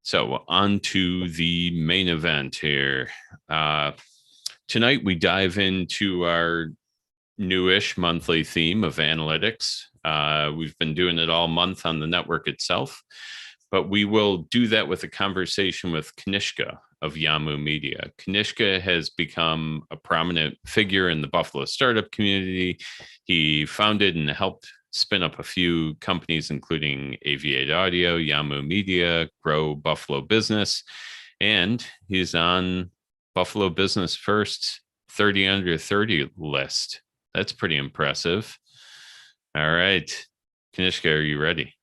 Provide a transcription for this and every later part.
So on to the main event here. Tonight we dive into our newish monthly theme of analytics. We've been doing it all month on the network itself, but we will do that with a conversation with Kanishka of Yamu Media. Kanishka has become a prominent figure in the Buffalo startup community. He founded and helped spin up a few companies, including Aviate Audio, Yamu Media, Grow Buffalo Business, and he's on Buffalo Business First 30 under 30 list. That's pretty impressive. All right, Kanishka, are you ready?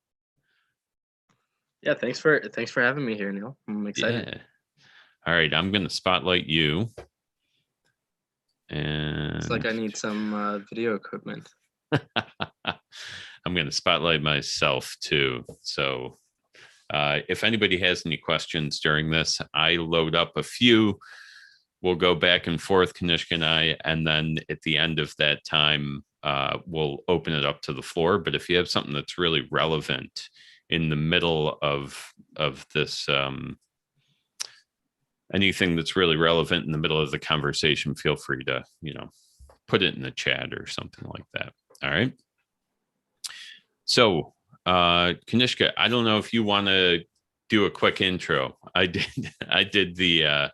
Yeah, thanks for having me here, Neil. I'm excited. Yeah. All right, I'm going to spotlight you. And it's like I need some video equipment. I'm going to spotlight myself too. So if anybody has any questions during this, I load up a few. We'll go back and forth, Kanishka and I, and then at the end of that time, we'll open it up to the floor. But if you have something that's really relevant in the middle of this, anything that's really relevant in the middle of the conversation, feel free to, put it in the chat or something like that. All right. So, Kanishka, I don't know if you want to do a quick intro. I did the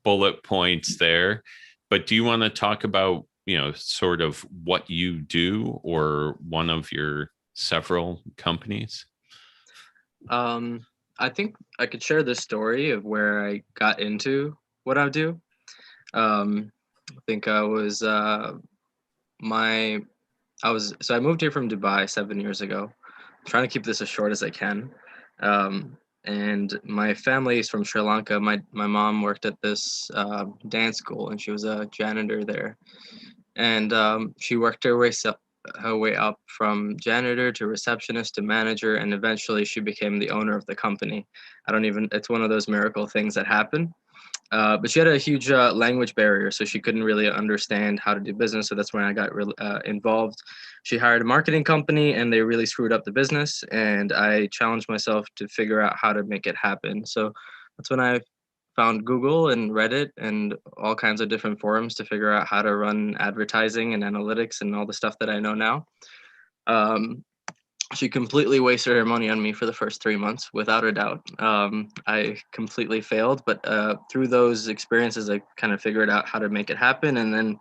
bullet points there, but do you want to talk about, sort of what you do or one of your several companies? I think I could share the story of where I got into what I do. I think I moved here from Dubai 7 years ago. I'm trying to keep this as short as I can. And my family is from Sri Lanka. My mom worked at this dance school, and she was a janitor there. And she worked her way up from janitor to receptionist to manager, and eventually she became the owner of the company. It's one of those miracle things that happen. But she had a huge language barrier, so she couldn't really understand how to do business. So that's when I got involved. She hired a marketing company, and they really screwed up the business. And I challenged myself to figure out how to make it happen. So that's when I found Google and Reddit and all kinds of different forums to figure out how to run advertising and analytics and all the stuff that I know now. She completely wasted her money on me for the first 3 months, without a doubt. I completely failed, but through those experiences, I kind of figured out how to make it happen. And then,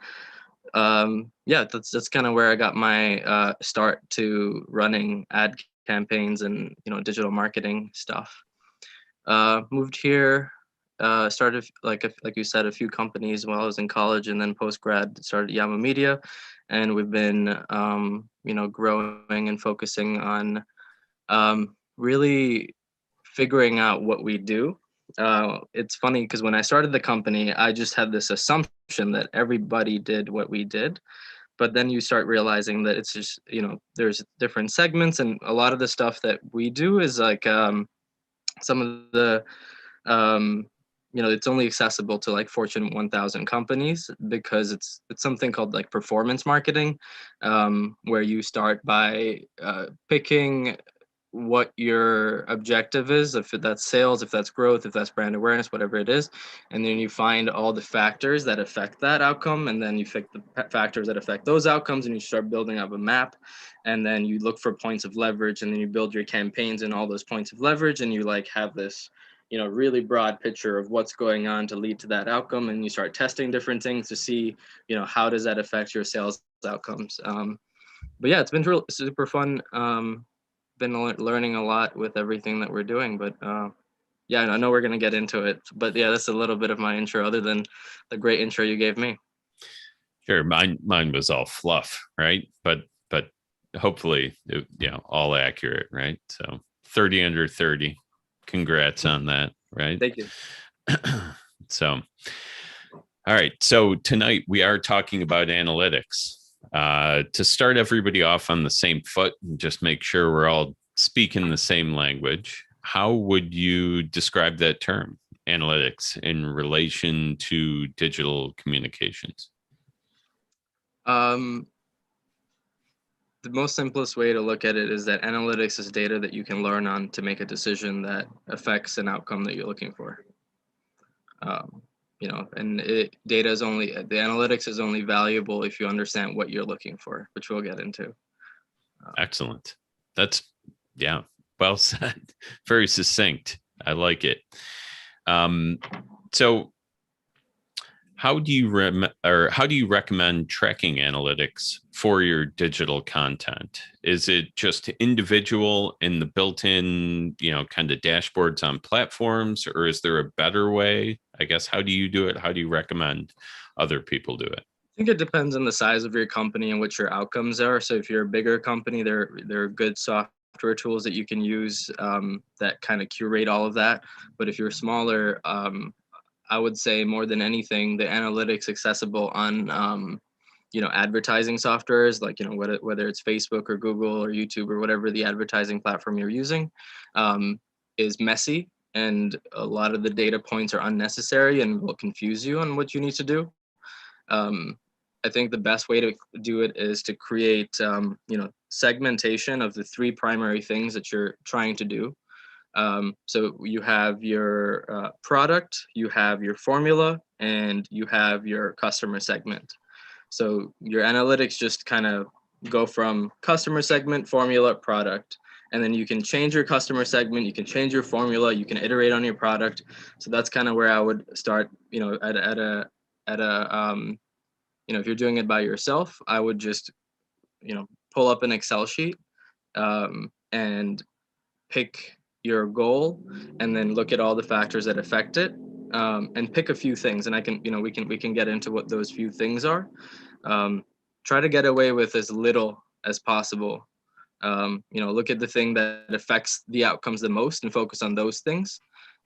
that's kind of where I got my start to running ad campaigns and digital marketing stuff. Moved here, started like you said, a few companies while I was in college, and then post grad started Yamu Media. And we've been, growing and focusing on really figuring out what we do. It's funny because when I started the company, I just had this assumption that everybody did what we did. But then you start realizing that it's just, there's different segments, and a lot of the stuff that we do is like some of the it's only accessible to like Fortune 1000 companies, because it's something called like performance marketing, where you start by picking what your objective is, if that's sales, if that's growth, if that's brand awareness, whatever it is. And then you find all the factors that affect that outcome, and then you pick the factors that affect those outcomes, and you start building up a map. And then you look for points of leverage, and then you build your campaigns in all those points of leverage, and you like have this really broad picture of what's going on to lead to that outcome. And you start testing different things to see, how does that affect your sales outcomes. But yeah, it's been super fun. Been learning a lot with everything that we're doing, but yeah, I know we're going to get into it. But yeah, that's a little bit of my intro, other than the great intro you gave me. Sure. Mine was all fluff, right? But hopefully, all accurate, right? So 30 under 30. Congrats on that, right? Thank you. So, all right. So tonight we are talking about analytics. To start everybody off on the same foot and just make sure we're all speaking the same language, how would you describe that term, analytics, in relation to digital communications? the most simplest way to look at it is that analytics is data that you can learn on to make a decision that affects an outcome that you're looking for. And data is only, the analytics is only valuable if you understand what you're looking for, which we'll get into. Excellent. That's, yeah, well said. Very succinct. I like it. So how do you recommend tracking analytics for your digital content? Is it just individual in the built-in, kind of dashboards on platforms, or is there a better way? I guess, how do you do it? How do you recommend other people do it? I think it depends on the size of your company and what your outcomes are. So if you're a bigger company, there are good software tools that you can use that kind of curate all of that. But if you're smaller, I would say more than anything, the analytics accessible on advertising softwares, like whether it's Facebook or Google or YouTube or whatever the advertising platform you're using, is messy, and a lot of the data points are unnecessary and will confuse you on what you need to do. I think the best way to do it is to create segmentation of the three primary things that you're trying to do. So you have your product, you have your formula, and you have your customer segment. So your analytics just kind of go from customer segment, formula, product, and then you can change your customer segment, you can change your formula, you can iterate on your product. So that's kind of where I would start. If you're doing it by yourself, I would just pull up an Excel sheet and pick your goal, and then look at all the factors that affect it, and pick a few things. And we can get into what those few things are. Try to get away with as little as possible. Look at the thing that affects the outcomes the most and focus on those things.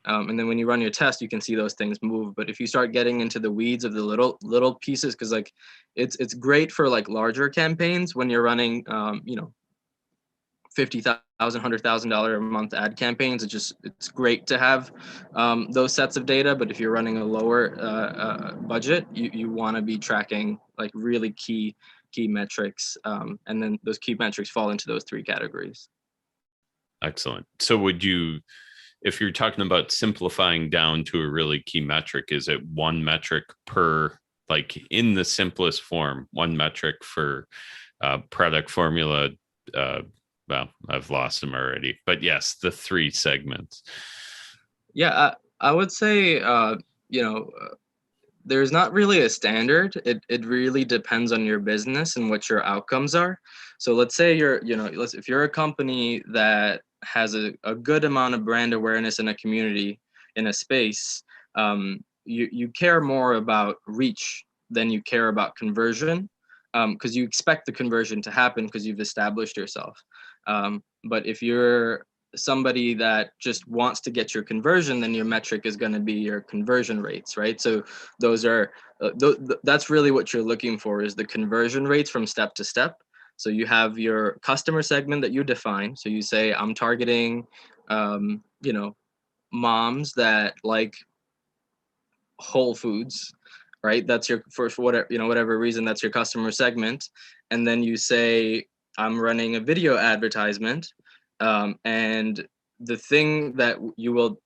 And then when you run your test, you can see those things move. But if you start getting into the weeds of the little pieces, because like it's great for like larger campaigns when you're running $50,000, $100,000 a month ad campaigns. It's great to have those sets of data. But if you're running a lower budget, you want to be tracking like really key metrics, and then those key metrics fall into those three categories. Excellent. So if you're talking about simplifying down to a really key metric, is it one metric per, like in the simplest form, one metric for product, formula? Well, I've lost them already, but yes, the three segments. Yeah, I would say, there's not really a standard. It really depends on your business and what your outcomes are. So let's say if you're a company that has a good amount of brand awareness in a community, in a space, you care more about reach than you care about conversion, because you expect the conversion to happen because you've established yourself. But if you're somebody that just wants to get your conversion, then your metric is going to be your conversion rates, right? So those are that's really what you're looking for, is the conversion rates from step to step. So you have your customer segment that you define. So you say, I'm targeting moms that like whole foods, right? That's your, for whatever reason, that's your customer segment. And then you say, I'm running a video advertisement, and the thing that you will,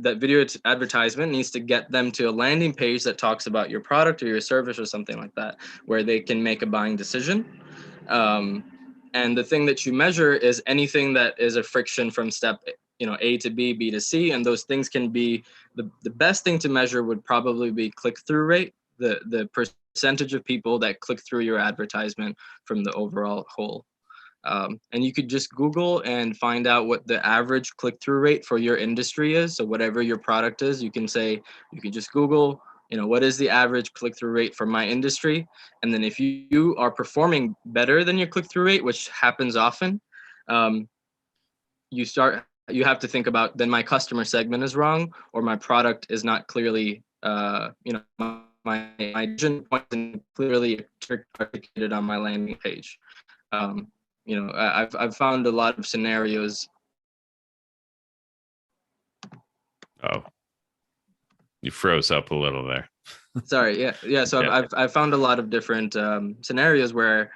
that video advertisement needs to get them to a landing page that talks about your product or your service or something like that, where they can make a buying decision. And the thing that you measure is anything that is a friction from step A to B, B to C, and those things can be, the best thing to measure would probably be click-through rate, the percentage of people that click through your advertisement from the overall whole. And you could just Google and find out what the average click-through rate for your industry is. So whatever your product is, you can just Google, what is the average click-through rate for my industry? And then if you are performing better than your click-through rate, which happens often, you have to think about, then my customer segment is wrong, or my product is not clearly, my vision point isn't clearly articulated on my landing page. I've found a lot of scenarios. Oh, you froze up a little there. Sorry. Yeah. So yeah. I've found a lot of different scenarios where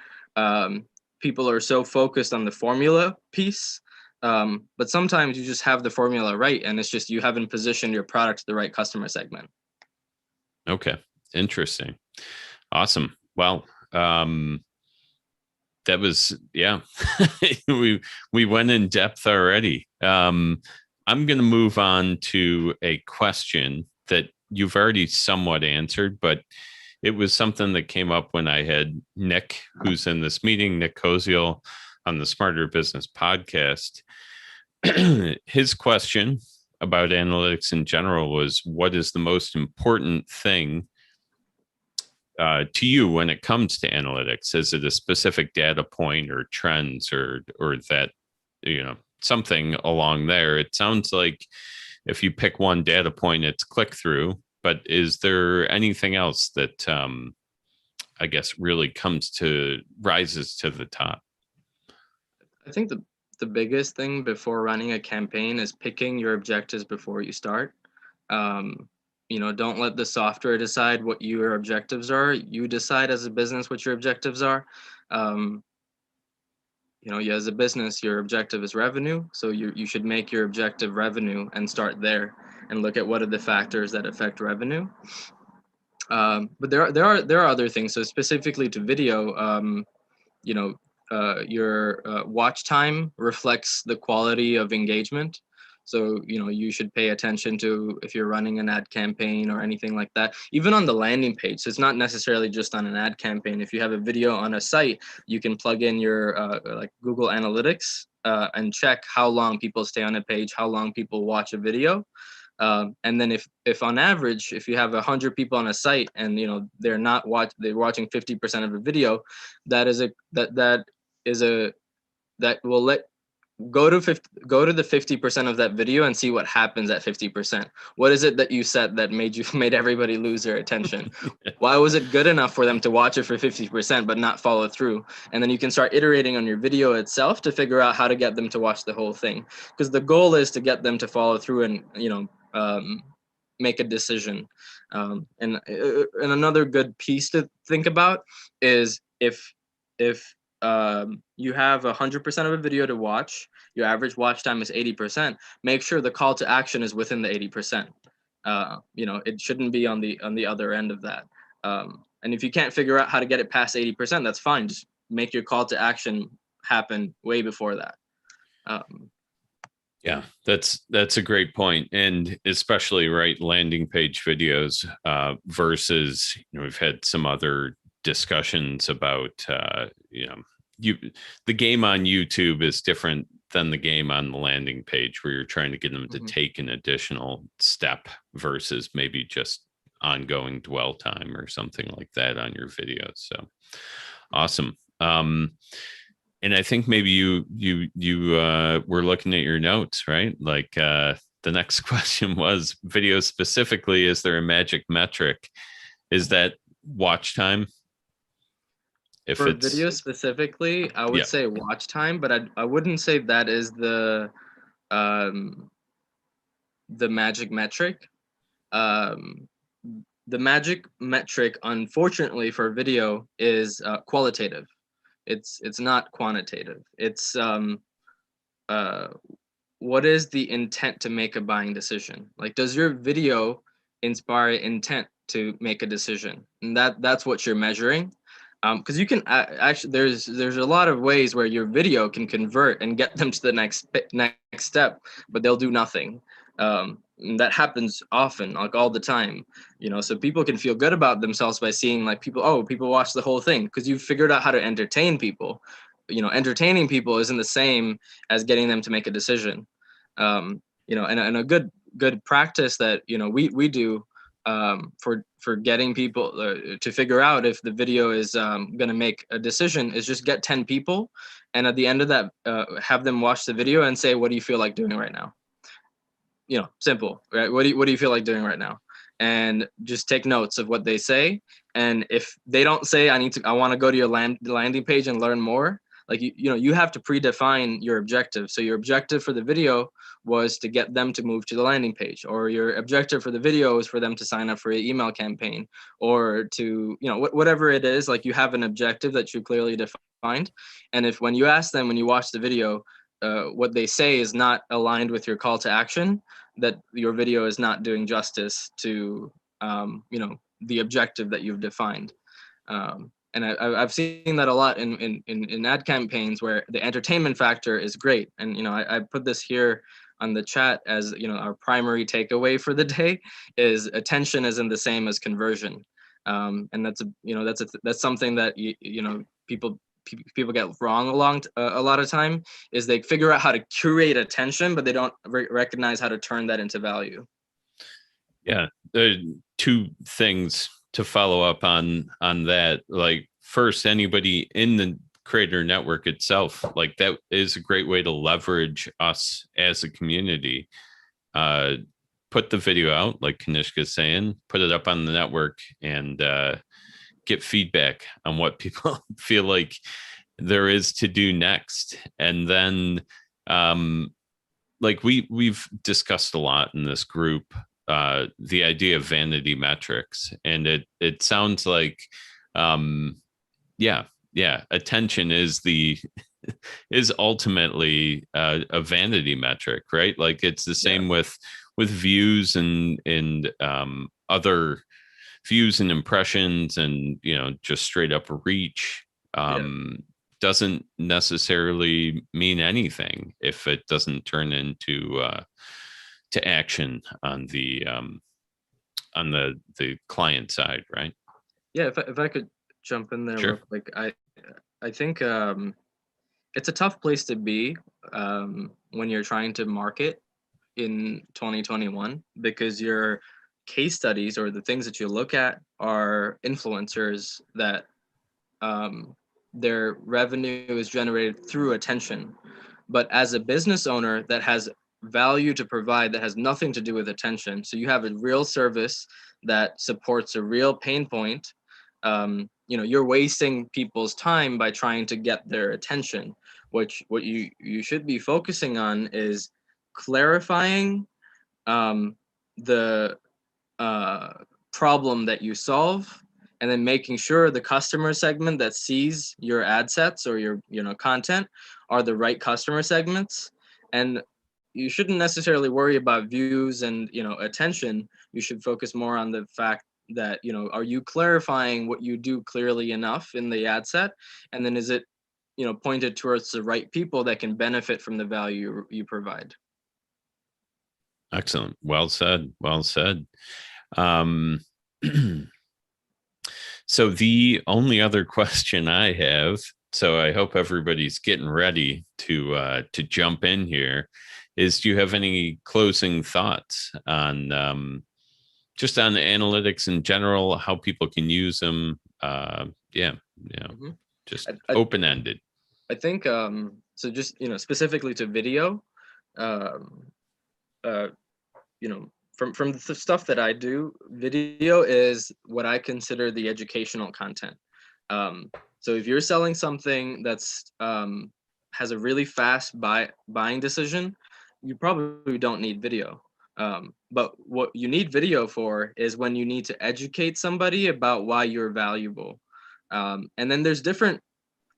people are so focused on the formula piece. But sometimes you just have the formula right, and it's just you haven't positioned your product to the right customer segment. Okay. Interesting. Awesome. Well, that was, yeah, we went in depth already. I'm going to move on to a question that you've already somewhat answered, but it was something that came up when I had Nick, who's in this meeting, Nick Koziel, on the Smarter Business podcast. His question about analytics in general was, what is the most important thing to you when it comes to analytics? Is it a specific data point or trends or that, something along there? It sounds like if you pick one data point, it's click through, but is there anything else that I guess really rises to the top? I think the biggest thing before running a campaign is picking your objectives before you start. Don't let the software decide what your objectives are. You decide as a business what your objectives are. As a business, your objective is revenue. So you should make your objective revenue and start there and look at what are the factors that affect revenue. But there are other things. So specifically to video, your watch time reflects the quality of engagement. So, you should pay attention to if you're running an ad campaign or anything like that, even on the landing page. So it's not necessarily just on an ad campaign. If you have a video on a site, you can plug in your like Google Analytics and check how long people stay on a page, how long people watch a video. And then if on average, if you have 100 people on a site and they're watching 50% of a video, that will go to the 50% of that video and see what happens at 50%. What is it that you said that made everybody lose their attention? Why was it good enough for them to watch it for 50% but not follow through? And then you can start iterating on your video itself to figure out how to get them to watch the whole thing, because the goal is to get them to follow through and make a decision. And another good piece to think about is if you have 100% of a video to watch, your average watch time is 80%. Make sure the call to action is within the 80%. It shouldn't be on the other end of that. And if you can't figure out how to get it past 80%, that's fine. Just make your call to action happen way before that. Yeah, that's a great point. And especially landing page videos versus, we've had some other discussions about, the game on YouTube is different than the game on the landing page, where you're trying to get them to take an additional step versus maybe just ongoing dwell time or something like that on your videos. So awesome. And I think maybe you were looking at your notes, right? Like the next question was video specifically. Is there a magic metric? Is that watch time? For video specifically, I would say watch time, but I wouldn't say that is the magic metric. The magic metric, unfortunately, for video is qualitative. It's not quantitative. It's what is the intent to make a buying decision? Like, does your video inspire intent to make a decision? And that's what you're measuring. Because you can actually, there's a lot of ways where your video can convert and get them to the next step, but they'll do nothing. That happens often, like all the time, so people can feel good about themselves by seeing like people watch the whole thing, because you've figured out how to entertain people. Entertaining people isn't the same as getting them to make a decision. And a good practice that we do for getting people to figure out if the video is going to make a decision is just get 10 people, and at the end of that have them watch the video and say, what do you feel like doing right now? Simple, right? What do you feel like doing right now? And just take notes of what they say. And if they don't say, I want to go to your landing page and learn more, like you have to predefine your objective. So your objective for the video was to get them to move to the landing page, or your objective for the video is for them to sign up for your email campaign, or to whatever it is. Like, you have an objective that you clearly defined, and if when you ask them, when you watch the video, what they say is not aligned with your call to action, that your video is not doing justice to the objective that you've defined. And I've seen that a lot in ad campaigns, where the entertainment factor is great. And I put this here on the chat as our primary takeaway for the day is attention isn't the same as conversion. And that's something that people get wrong a lot of time, is they figure out how to curate attention, but they don't recognize how to turn that into value. Yeah, there are two things to follow up on that. Like, first, anybody in the creator network itself, like, that is a great way to leverage us as a community. Put the video out, like Kanishka is saying, put it up on the network, and get feedback on what people feel like there is to do next. And then like we've discussed a lot in this group, the idea of vanity metrics, and it sounds like attention is ultimately a vanity metric, right? Like, it's the same with views and other views and impressions, and just straight up reach. Doesn't necessarily mean anything if it doesn't turn into to action on the client side, right? Yeah, if I could jump in there Sure. real quick, I think it's a tough place to be when you're trying to market in 2021, because your case studies or the things that you look at are influencers that their revenue is generated through attention. But as a business owner that has value to provide that has nothing to do with attention, so you have a real service that supports a real pain point, you're wasting people's time by trying to get their attention. What you should be focusing on is clarifying the problem that you solve, and then making sure the customer segment that sees your ad sets or your content are the right customer segments. And you shouldn't necessarily worry about views and attention. You should focus more on the fact that are you clarifying what you do clearly enough in the ad set, and then is it pointed towards the right people that can benefit from the value you provide. Excellent. Well said. So the only other question I have, so I hope everybody's getting ready to jump in here, is do you have any closing thoughts on just on the analytics in general, how people can use them? Just open-ended. I think so. Just specifically to video, from the stuff that I do, video is what I consider the educational content. So if you're selling something that's has a really fast buying decision, you probably don't need video. But what you need video for is when you need to educate somebody about why you're valuable. And then there's different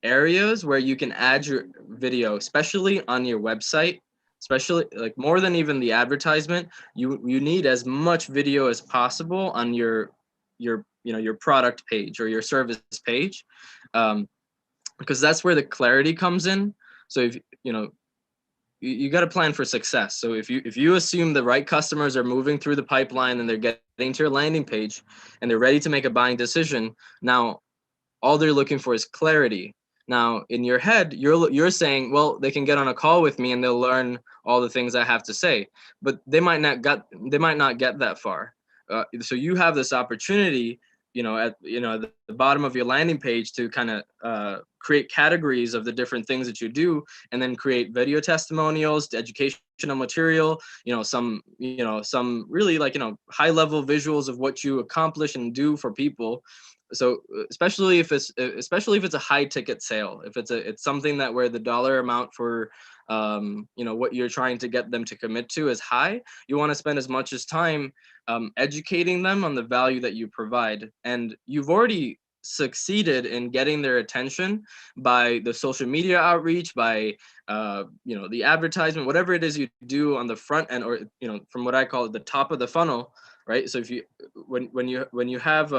areas where you can add your video, especially on your website, especially like more than even the advertisement. You need as much video as possible on your product page or your service page, because that's where the clarity comes in. So if you got to plan for success. So if you assume the right customers are moving through the pipeline and they're getting to your landing page and they're ready to make a buying decision, now all they're looking for is clarity. Now in your head, you're saying, well, they can get on a call with me and they'll learn all the things I have to say, but they might not get that far. So you have this opportunity, at the bottom of your landing page, to kind of create categories of the different things that you do, and then create video testimonials, educational material, some really high level visuals of what you accomplish and do for people. so especially if it's a high ticket sale, if it's something that where the dollar amount for what you're trying to get them to commit to is high, you want to spend as much as time educating them on the value that you provide. And you've already succeeded in getting their attention by the social media outreach, by the advertisement, whatever it is you do on the front end, or from what I call it, the top of the funnel, right? So if you when you have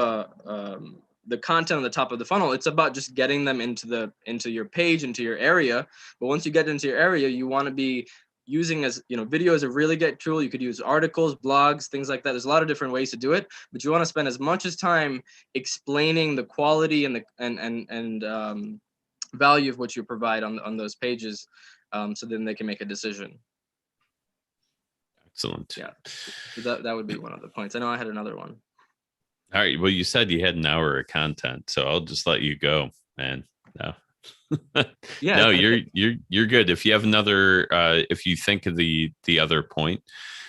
the content on the top of the funnel, it's about just getting them into your page, into your area. But once you get into your area, you want to be using, as video is a really good tool. You could use articles, blogs, things like that. There's a lot of different ways to do it, but you want to spend as much as time explaining the quality and the value of what you provide on those pages, so then they can make a decision. Excellent. Yeah, so that would be one of the points. I know I had another one. All right. Well, you said you had an hour of content, so I'll just let you go, man. No. Yeah. No, you're good. If you have another, if you think of the other point,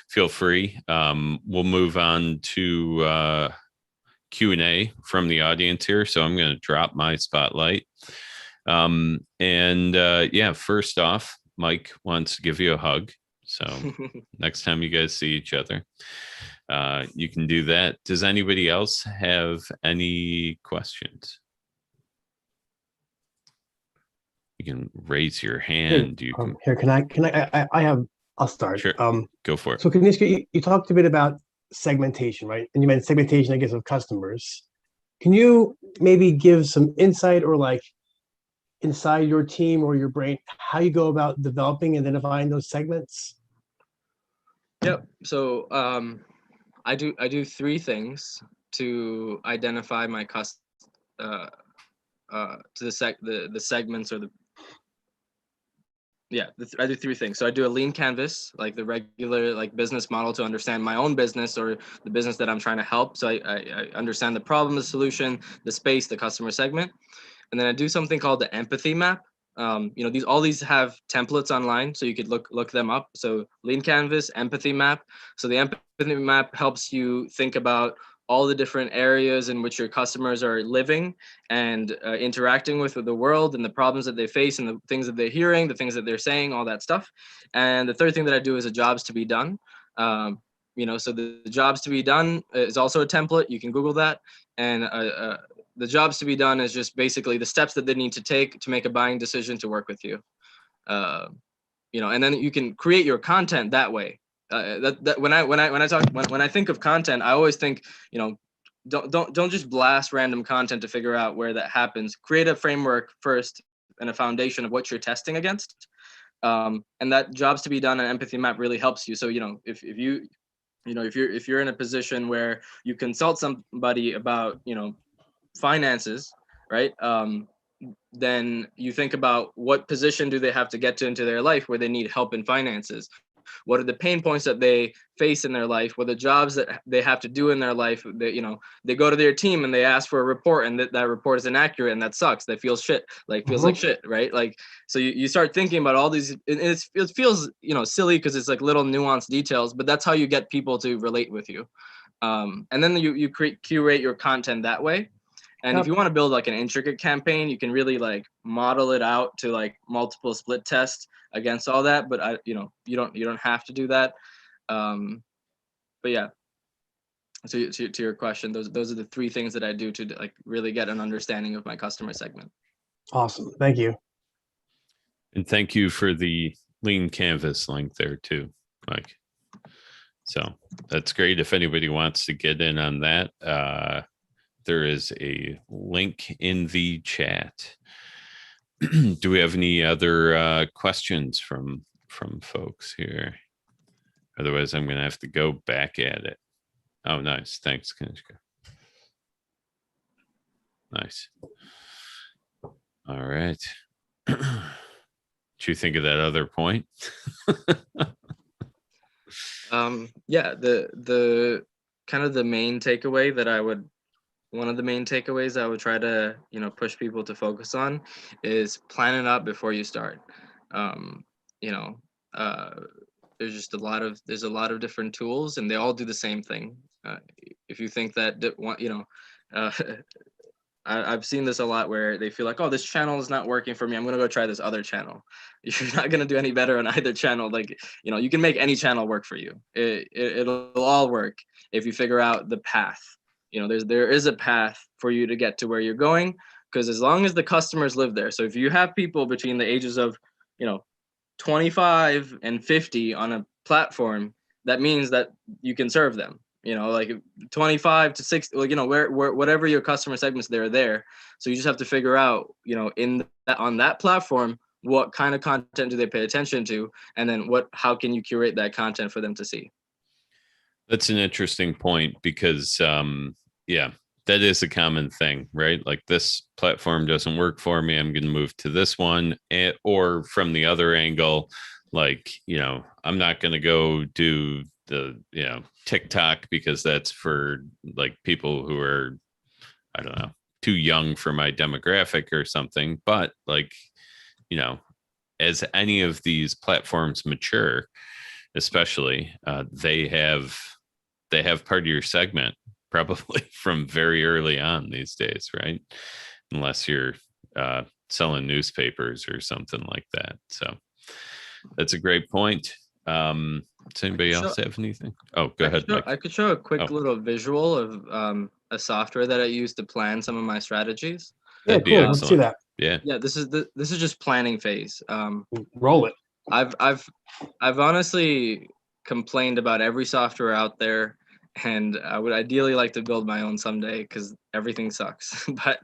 feel free. We'll move on to Q&A from the audience here. So I'm going to drop my spotlight. First off, Mike wants to give you a hug. So next time you guys see each other, you can do that. Does anybody else have any questions? You can raise your hand. Hey, I'll start. Sure. Go for it. So Kanishka, you talked a bit about segmentation, right? And you meant segmentation, I guess, of customers. Can you maybe give some insight, or like inside your team or your brain, how you go about developing and identifying those segments? Yep. So I do three things to identify my to the segments, or I do three things. So I do a lean canvas, like the regular business model, to understand my own business or the business that I'm trying to help. So I understand the problem, the solution, the space, the customer segment. And then I do something called the empathy map. All these have templates online, so you could look them up. So lean canvas, empathy map. So the empathy map helps you think about all the different areas in which your customers are living and interacting with the world, and the problems that they face, and the things that they're hearing, the things that they're saying, all that stuff. And the third thing that I do is a jobs to be done. So the jobs to be done is also a template. You can Google that. And the jobs to be done is just basically the steps that they need to take to make a buying decision to work with you. And then you can create your content that way. When I think of content, I always think, don't just blast random content to figure out where that happens. Create a framework first and a foundation of what you're testing against. And that jobs to be done and empathy map really helps you. So, if you're in a position where you consult somebody about, finances, right? Then you think about what position do they have to get to into their life where they need help in finances. What are the pain points that they face in their life? What are the jobs that they have to do in their life? They go to their team and they ask for a report, and that report is inaccurate, and that sucks. That feels shit. Feels like shit, right? So you start thinking about all these. It feels silly because it's like little nuanced details, but that's how you get people to relate with you. And then you curate your content that way. And if you want to build an intricate campaign, you can really model it out to multiple split tests against all that. But you don't have to do that. But yeah. So to your question, those are the three things that I do to really get an understanding of my customer segment. Awesome. Thank you. And thank you for the lean canvas link there too, Mike. So that's great. If anybody wants to get in on that, there is a link in the chat. Do we have any other questions from folks here? Otherwise, I'm going to have to go back at it. Oh, nice. Thanks, Kanishka. Nice. All right. What you think of that other point? Yeah, the kind of the main takeaway that one of the main takeaways I would try to, push people to focus on is plan it out before you start. There's a lot of different tools, and they all do the same thing. If you think that I've seen this a lot where they feel like, oh, this channel is not working for me. I'm gonna go try this other channel. You're not gonna do any better on either channel. Like, you can make any channel work for you. It'll all work if you figure out the path. There is a path for you to get to where you're going, because as long as the customers live there. So if you have people between the ages of 25 and 50 on a platform, that means that you can serve them. Like 25 to 60, where whatever your customer segments, they're there. So you just have to figure out, on that platform, what kind of content do they pay attention to, and then how can you curate that content for them to see. That's an interesting point, because yeah, that is a common thing, right? Like, this platform doesn't work for me, I'm going to move to this one. Or from the other angle, like, I'm not going to go do the TikTok, because that's for like people who are, I don't know, too young for my demographic or something. But like, as any of these platforms mature, especially, they have part of your segment probably from very early on these days, right? Unless you're selling newspapers or something like that. So that's a great point. Does anybody else have anything? Oh, go ahead, Mike. I could show a quick little visual of a software that I use to plan some of my strategies. Yeah, cool. Let's see that. Yeah. Yeah, this is just planning phase. Roll it. I've honestly complained about every software out there, and I would ideally like to build my own someday, because everything sucks. But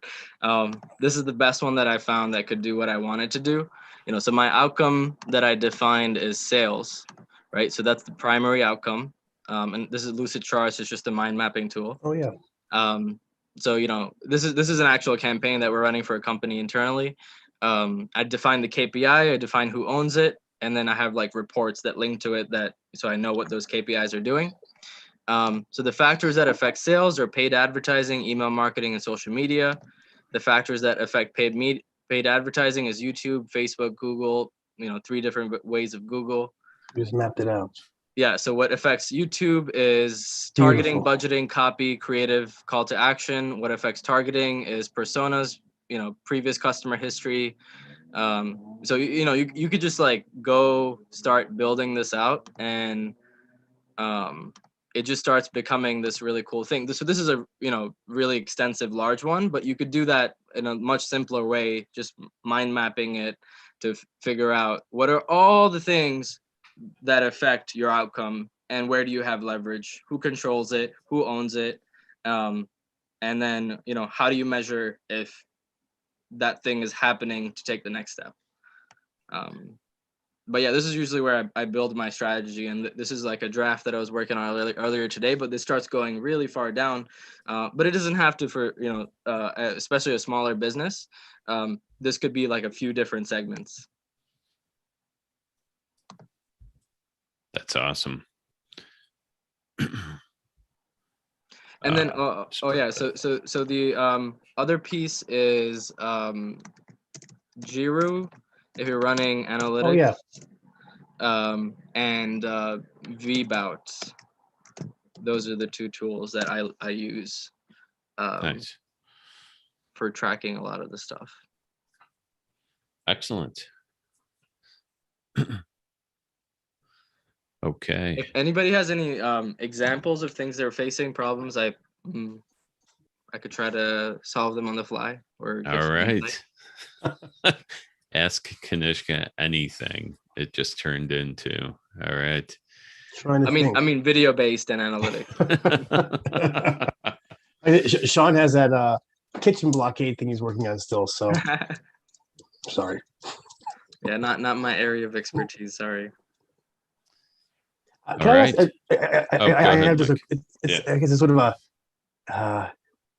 this is the best one that I found that could do what I wanted to do. So my outcome that I defined is sales, right? So that's the primary outcome. And this is Lucid Charts. It's just a mind mapping tool. Oh yeah. So this is an actual campaign that we're running for a company internally. I define the KPI, I define who owns it, and then I have like reports that link to it, so I know what those KPIs are doing. So the factors that affect sales are paid advertising, email marketing, and social media. The factors that affect paid advertising is YouTube, Facebook, Google. 3 different ways of Google. You just mapped it out. Yeah, so what affects YouTube is targeting, budgeting, copy, creative, call to action. What affects targeting is personas, previous customer history. So you could just like go start building this out, and it just starts becoming this really cool thing. So this is a really extensive, large one, but you could do that in a much simpler way, just mind mapping it to figure out what are all the things that affect your outcome, and where do you have leverage, who controls it, who owns it, and then how do you measure if that thing is happening to take the next step. But yeah, this is usually where I build my strategy, and this is like a draft that I was working on earlier today, but this starts going really far down. But it doesn't have to for especially a smaller business. This could be like a few different segments. That's awesome. And then so the other piece is GERU, if you're running analytics. Oh yeah. And VBOUT. Those are the 2 tools that I use nice. For tracking a lot of the stuff. Excellent. Okay. If anybody has any examples of things they're facing, problems, I could try to solve them on the fly. Or all right. Ask Kanishka anything. It just turned into all right. I mean, video based and analytic. Sean has that kitchen blockade thing he's working on still. So sorry. Yeah, not my area of expertise. Sorry. All right. I have just I guess it's sort of a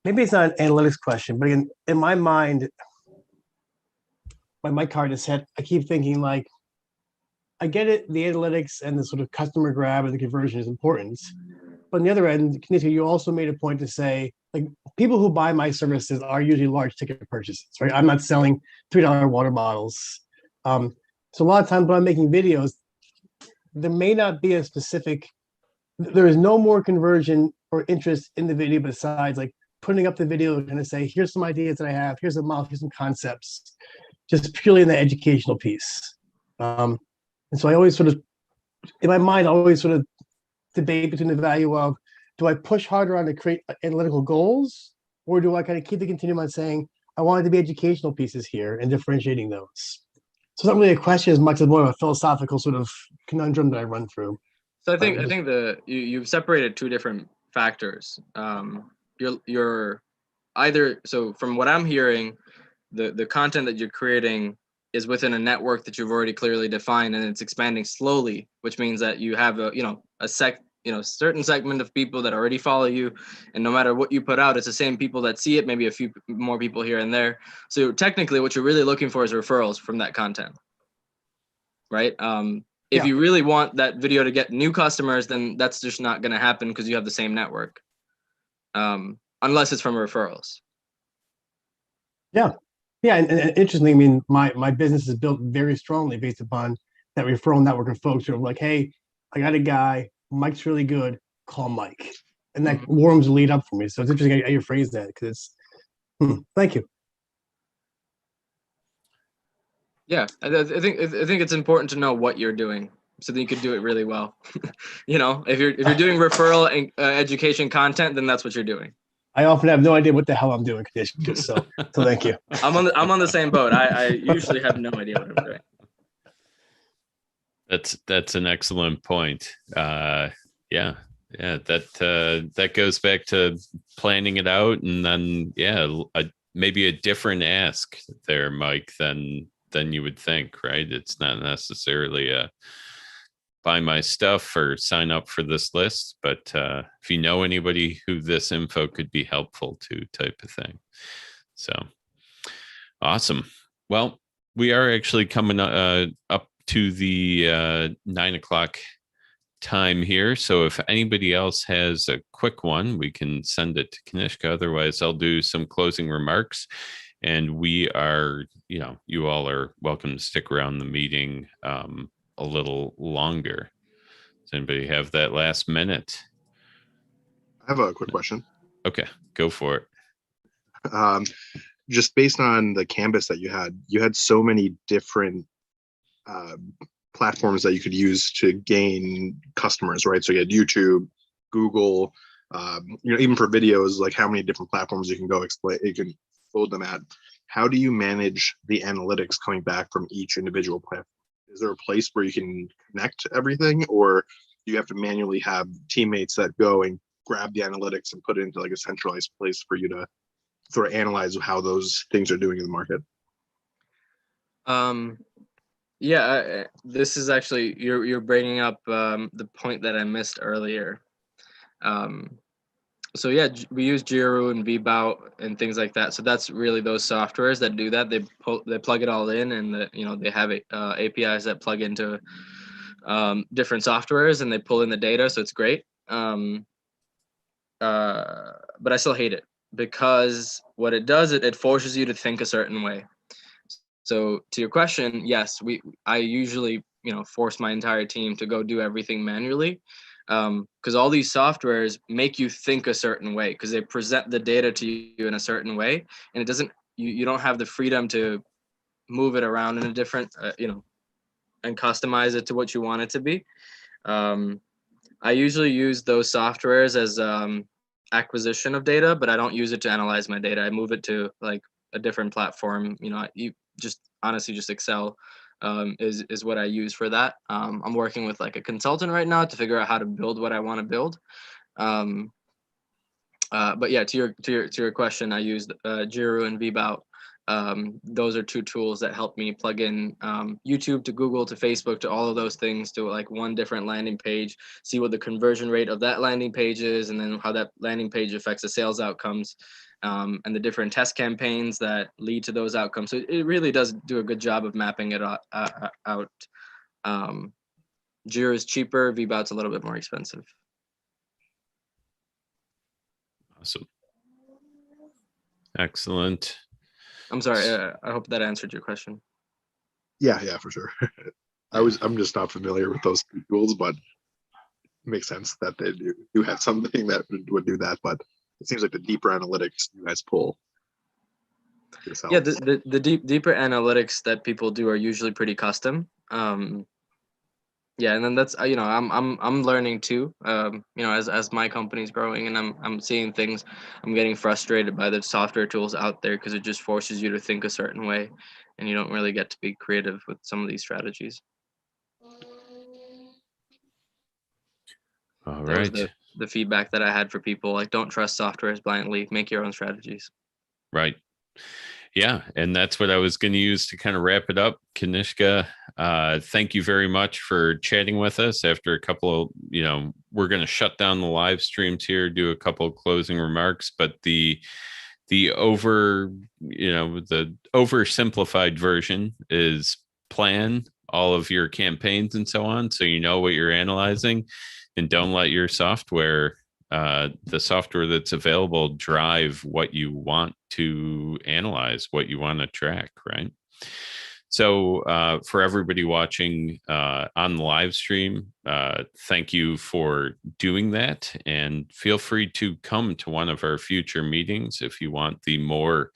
maybe it's not an analytics question, but again, in my mind, my card is set. I keep thinking like, I get it, the analytics and the sort of customer grab and the conversion is important. But on the other end, Kanishka, you also made a point to say, like, people who buy my services are usually large ticket purchases, right? I'm not selling $3 water bottles. So a lot of times when I'm making videos, there may not be a specific, there is no more conversion or interest in the video besides like putting up the video and kind of say, here's some ideas that I have, here's a model, here's some concepts, just purely in the educational piece. And so I always sort of, in my mind, I always sort of debate between the value of, do I push harder on to create analytical goals, or do I kind of keep the continuum on saying, I want it to be educational pieces here and differentiating those? So it's not really a question as much as more of a philosophical sort of conundrum that I run through. So I think you've separated two different factors. You're either, so from what I'm hearing, the content that you're creating is within a network that you've already clearly defined, and it's expanding slowly, which means that you have a certain segment of people that already follow you, and no matter what you put out, it's the same people that see it, maybe a few more people here and there. So technically what you're really looking for is referrals from that content, right? If you really want that video to get new customers, then that's just not going to happen because you have the same network, unless it's from referrals. Yeah, and interestingly, I mean, my business is built very strongly based upon that referral network of folks who are like, hey, I got a guy, Mike's really good, call Mike. And that warms the lead up for me. So it's interesting how you phrase that, because it's, thank you. Yeah, I think it's important to know what you're doing so that you could do it really well. If you're doing referral and education content, then that's what you're doing. I often have no idea what the hell I'm doing, Kanishka, so thank you. I'm on the same boat. I usually have no idea what I'm doing. That's an excellent point. That goes back to planning it out, and then maybe a different ask there, Mike, than you would think, right? It's not necessarily a buy my stuff or sign up for this list, but if you know anybody who this info could be helpful to, type of thing. So awesome. Well, we are actually coming up to the 9 o'clock time here. So if anybody else has a quick one, we can send it to Kanishka. Otherwise, I'll do some closing remarks. And we are, you all are welcome to stick around the meeting a little longer. Does anybody have that last minute? I have a quick question. Okay, go for it. Just based on the canvas that you had so many different platforms that you could use to gain customers, right? So you had YouTube, Google, even for videos, like how many different platforms you can load them at. How do you manage the analytics coming back from each individual platform? Is there a place where you can connect everything, or do you have to manually have teammates that go and grab the analytics and put it into like a centralized place for you to sort of analyze how those things are doing in the market? This is actually, you're bringing up the point that I missed earlier. We use GERU and VBOUT and things like that. So that's really those softwares that do that. They plug it all in, and they have APIs that plug into different softwares, and they pull in the data. So it's great. But I still hate it, because what it does, it forces you to think a certain way. So to your question, yes, I usually force my entire team to go do everything manually. Because all these softwares make you think a certain way, because they present the data to you in a certain way, and it doesn't, you don't have the freedom to move it around in a different, and customize it to what you want it to be. I usually use those softwares as acquisition of data, but I don't use it to analyze my data. I move it to like a different platform. You just honestly just Excel. Is what I use for that. I'm working with like a consultant right now to figure out how to build what I want to build. But yeah, to your question, I used GERU and VBOUT. Those are two tools that help me plug in YouTube to Google to Facebook to all of those things to like one different landing page, see what the conversion rate of that landing page is, and then how that landing page affects the sales outcomes. And the different test campaigns that lead to those outcomes. So it really does do a good job of mapping it out. GERU is cheaper, VBOUT's a little bit more expensive. Awesome. Excellent. I'm sorry, I hope that answered your question. Yeah, for sure. I'm just not familiar with those tools, but it makes sense that they do have something that would do that. But it seems like the deeper analytics you guys pull. Yeah, the deeper analytics that people do are usually pretty custom. Yeah, and then that's I'm learning too. As my company's growing and I'm seeing things, I'm getting frustrated by the software tools out there because it just forces you to think a certain way, and you don't really get to be creative with some of these strategies. All That was right. the feedback that I had for people, like, don't trust softwares blindly, make your own strategies. Right. Yeah, and that's what I was going to use to kind of wrap it up. Kanishka, thank you very much for chatting with us. After a couple of, we're going to shut down the live streams here, do a couple of closing remarks, but the oversimplified version is plan all of your campaigns and so on, so you know what you're analyzing, and don't let your software, the software that's available, drive what you want to analyze, what you want to track, right? So for everybody watching on the live stream, thank you for doing that. And feel free to come to one of our future meetings if you want the more